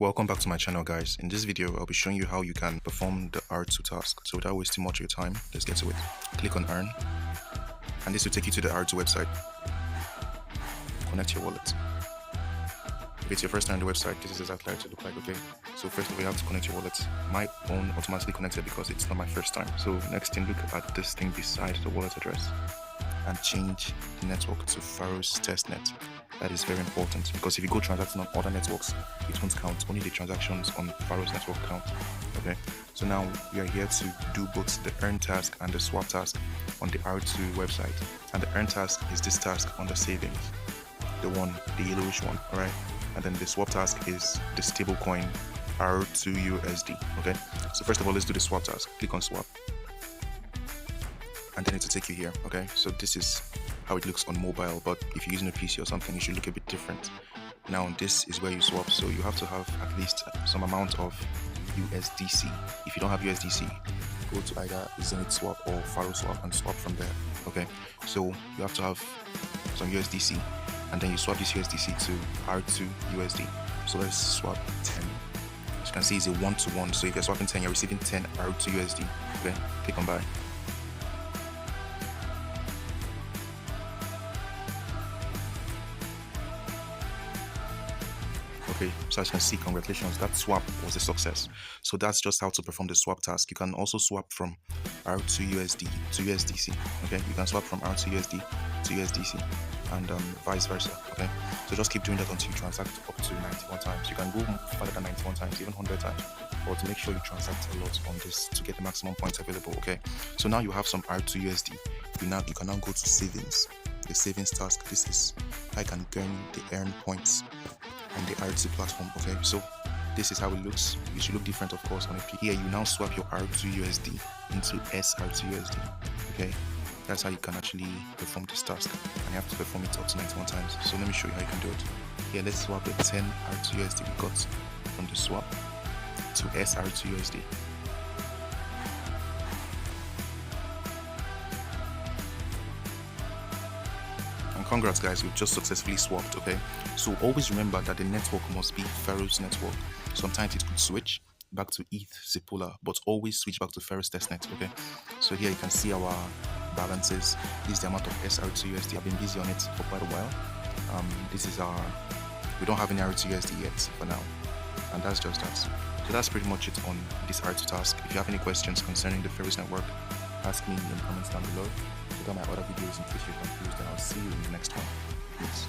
Welcome back to my channel, guys. In this video I'll be showing you how you can perform the R2 task. So without wasting much of your time, let's get to it. Click on earn and this will take you to the R2 website. Connect your wallet. If it's your first time on the website, this is exactly how it look like. Okay, so first of all you have to connect your wallet. My phone automatically connected because it's not my first time. So next thing, look at this thing beside the wallet address and change the network to Pharos Testnet. That is very important because if you go transacting on other networks, it won't count. Only the transactions on Pharos network count. Okay, so now we are here to do both the earn task and the swap task on the R2 website. And the earn task is this task under savings, the yellowish one. All right, and then the swap task is the stable coin R2 USD. Okay, so first of all, let's do the swap task. Click on swap, and then it will take you here. Okay, so this is how it looks on mobile, but if you're using a PC or something, it should look a bit different. Now this is where you swap, so you have to have at least some amount of USDC. If you don't have USDC, go to either Zenith swap or Pharos swap and swap from there. Okay, so you have to have some USDC, and then you swap this USDC to R2 USD. So let's swap 10. As you can see, it's a 1-to-1, so if you're swapping 10, you're receiving 10 R2 USD. Okay, click on buy. Okay, so as you can see, congratulations, that swap was a success. So that's just how to perform the swap task. You can also swap from R2 USD to USDC. Okay, you can swap from R2 USD to USDC and vice versa. Okay, so just keep doing that until you transact up to 91 times. You can go further than 91 times, even 100 times, but to make sure you transact a lot on this to get the maximum points available. Okay, so now you have some R2 USD. You can now go to savings. The savings task. This is I can earn points on the R2 platform. Okay, so this is how it looks. It should look different, of course, on a P. Here you now swap your R2 USD into SR2 USD. Okay, that's how you can actually perform this task, and you have to perform it up to 91 times. So let me show you how you can do it. Here, let's swap the 10 R2 USD we got from the swap to SR2 USD. Congrats, guys, we've just successfully swapped. Okay, so always remember that the network must be Pharos network. Sometimes it could switch back to ETH Zipola, but always switch back to Pharos testnet. Okay, so here you can see our balances. This is the amount of SR2 USD. I've been busy on it for quite a while. We don't have any R2 USD yet for now, and that's just that. So that's pretty much it on this R2 task. If you have any questions concerning the Pharos network, ask me in the comments down below. Check out my other videos in case you're confused, and I'll see you in the next one. Peace.